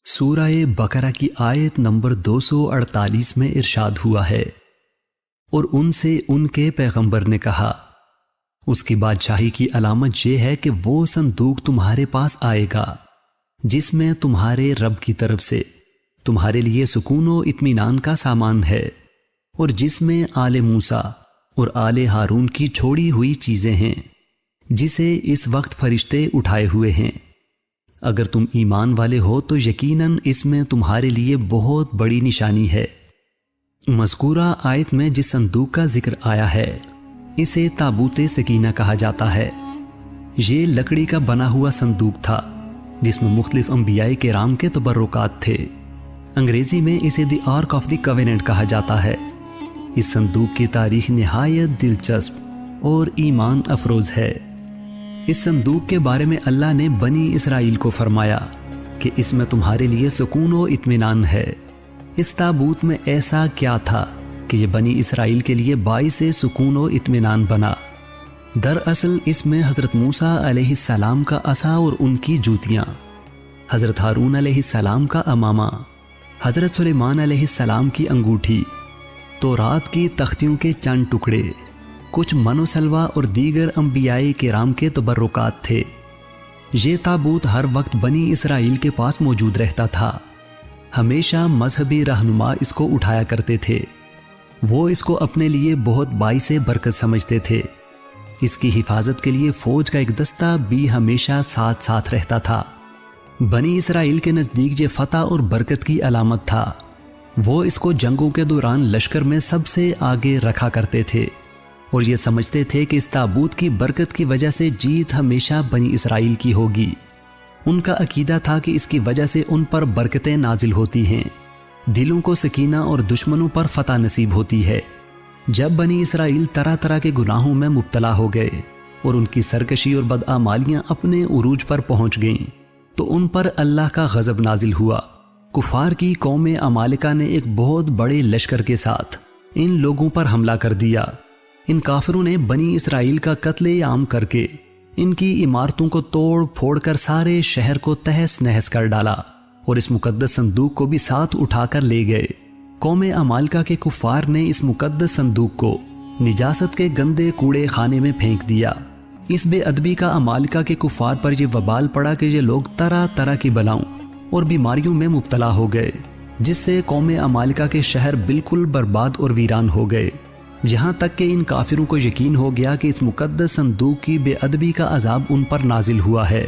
سورہ بقرہ کی آیت نمبر 248 میں ارشاد ہوا ہے، اور ان سے ان کے پیغمبر نے کہا، اس کی بادشاہی کی علامت یہ ہے کہ وہ صندوق تمہارے پاس آئے گا جس میں تمہارے رب کی طرف سے تمہارے لیے سکون و اطمینان کا سامان ہے، اور جس میں آل موسیٰ اور آل ہارون کی چھوڑی ہوئی چیزیں ہیں جسے اس وقت فرشتے اٹھائے ہوئے ہیں۔ اگر تم ایمان والے ہو تو یقیناً اس میں تمہارے لیے بہت بڑی نشانی ہے۔ مذکورہ آیت میں جس صندوق کا ذکر آیا ہے اسے تابوت سکینہ کہا جاتا ہے۔ یہ لکڑی کا بنا ہوا صندوق تھا جس میں مختلف انبیاء کرام کے تبرکات تھے۔ انگریزی میں اسے دی آرک آف دی کویننٹ کہا جاتا ہے۔ اس صندوق کی تاریخ نہایت دلچسپ اور ایمان افروز ہے۔ اس صندوق کے بارے میں اللہ نے بنی اسرائیل کو فرمایا کہ اس میں تمہارے لیے سکون و اطمینان ہے۔ اس تابوت میں ایسا کیا تھا کہ یہ بنی اسرائیل کے لیے باعث سکون و اطمینان بنا؟ دراصل اس میں حضرت موسیٰ علیہ السلام کا عصا اور ان کی جوتیاں، حضرت ہارون علیہ السلام کا امامہ، حضرت سلیمان علیہ السلام کی انگوٹھی، تورات کی تختیوں کے چند ٹکڑے، کچھ من و سلوہ اور دیگر انبیاء کرام کے تبرکات تھے۔ یہ تابوت ہر وقت بنی اسرائیل کے پاس موجود رہتا تھا۔ ہمیشہ مذہبی رہنما اس کو اٹھایا کرتے تھے۔ وہ اس کو اپنے لیے بہت باعث برکت سمجھتے تھے۔ اس کی حفاظت کے لیے فوج کا ایک دستہ بھی ہمیشہ ساتھ ساتھ رہتا تھا۔ بنی اسرائیل کے نزدیک یہ فتح اور برکت کی علامت تھا۔ وہ اس کو جنگوں کے دوران لشکر میں سب سے آگے رکھا کرتے تھے اور یہ سمجھتے تھے کہ اس تابوت کی برکت کی وجہ سے جیت ہمیشہ بنی اسرائیل کی ہوگی۔ ان کا عقیدہ تھا کہ اس کی وجہ سے ان پر برکتیں نازل ہوتی ہیں، دلوں کو سکینہ اور دشمنوں پر فتح نصیب ہوتی ہے۔ جب بنی اسرائیل طرح طرح کے گناہوں میں مبتلا ہو گئے اور ان کی سرکشی اور بدعمالیاں اپنے عروج پر پہنچ گئیں تو ان پر اللہ کا غضب نازل ہوا۔ کفار کی قوم عمالقہ نے ایک بہت بڑے لشکر کے ساتھ ان لوگوں پر حملہ کر دیا۔ ان کافروں نے بنی اسرائیل کا قتل عام کر کے ان کی عمارتوں کو توڑ پھوڑ کر سارے شہر کو تہس نہس کر ڈالا اور اس مقدس صندوق کو بھی ساتھ اٹھا کر لے گئے۔ قوم عمالقہ کے کفار نے اس مقدس صندوق کو نجاست کے گندے کوڑے خانے میں پھینک دیا۔ اس بے ادبی کا عمالقہ کے کفار پر یہ وبال پڑا کہ یہ لوگ طرح طرح کی بلاؤں اور بیماریوں میں مبتلا ہو گئے، جس سے قوم عمالقہ کے شہر بالکل برباد اور ویران ہو گئے، یہاں تک کہ ان کافروں کو یقین ہو گیا کہ اس مقدس صندوق کی بے ادبی کا عذاب ان پر نازل ہوا ہے۔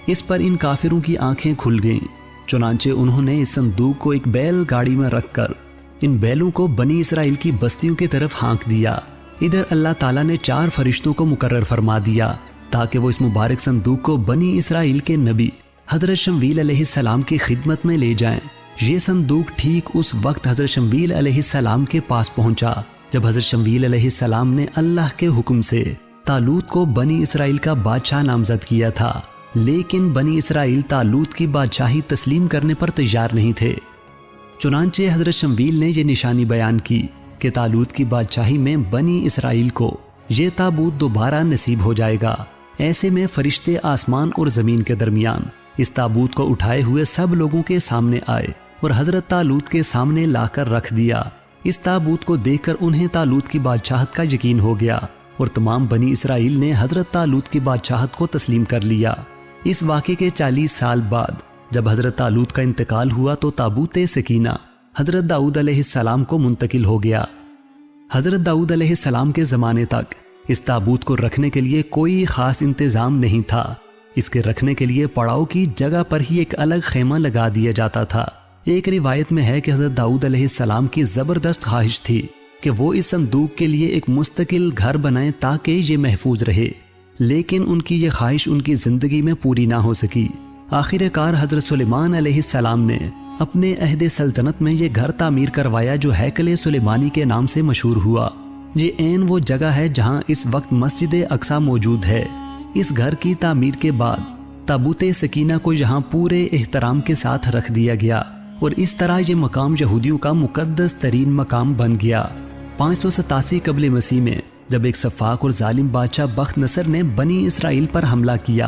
اس پر ان کافروں کی آنکھیں کھل گئیں، چنانچہ انہوں نے اس صندوق کو ایک بیل گاڑی میں رکھ کر ان بیلوں کو بنی اسرائیل کی بستیوں کی طرف ہانک دیا۔ ادھر اللہ تعالیٰ نے 4 فرشتوں کو مقرر فرما دیا تاکہ وہ اس مبارک صندوق کو بنی اسرائیل کے نبی حضرت شمویل علیہ السلام کی خدمت میں لے جائیں۔ یہ صندوق ٹھیک اس وقت حضرت شمویل علیہ السلام کے پاس پہنچا جب حضرت شمویل علیہ السلام نے اللہ کے حکم سے طالوت کو بنی اسرائیل کا بادشاہ نامزد کیا تھا، لیکن بنی اسرائیل طالوت کی بادشاہی تسلیم کرنے پر تیار نہیں تھے۔ چنانچہ حضرت شمویل نے یہ نشانی بیان کی کہ طالوت کی بادشاہی میں بنی اسرائیل کو یہ تابوت دوبارہ نصیب ہو جائے گا۔ ایسے میں فرشتے آسمان اور زمین کے درمیان اس تابوت کو اٹھائے ہوئے سب لوگوں کے سامنے آئے اور حضرت طالوت کے سامنے لا کر رکھ دیا۔ اس تابوت کو دیکھ کر انہیں طالوت کی بادشاہت کا یقین ہو گیا اور تمام بنی اسرائیل نے حضرت طالوت کی بادشاہت کو تسلیم کر لیا۔ اس واقعے کے 40 سال بعد جب حضرت طالوت کا انتقال ہوا تو تابوت سکینہ حضرت داؤد علیہ السلام کو منتقل ہو گیا۔ حضرت داؤد علیہ السلام کے زمانے تک اس تابوت کو رکھنے کے لیے کوئی خاص انتظام نہیں تھا۔ اس کے رکھنے کے لیے پڑاؤ کی جگہ پر ہی ایک الگ خیمہ لگا دیا جاتا تھا۔ ایک روایت میں ہے کہ حضرت داؤد علیہ السلام کی زبردست خواہش تھی کہ وہ اس صندوق کے لیے ایک مستقل گھر بنائیں تاکہ یہ محفوظ رہے، لیکن ان کی یہ خواہش ان کی زندگی میں پوری نہ ہو سکی۔ آخر کار حضرت سلیمان علیہ السلام نے اپنے عہد سلطنت میں یہ گھر تعمیر کروایا جو ہیکل سلیمانی کے نام سے مشہور ہوا۔ یہ عین وہ جگہ ہے جہاں اس وقت مسجد اقصی موجود ہے۔ اس گھر کی تعمیر کے بعد تابوت سکینہ کو یہاں پورے احترام کے ساتھ رکھ دیا گیا اور اس طرح یہ مقام یہودیوں کا مقدس ترین مقام بن گیا۔ 587 قبل مسیح میں جب ایک سفاک اور ظالم بادشاہ بخت نصر نے بنی اسرائیل پر حملہ کیا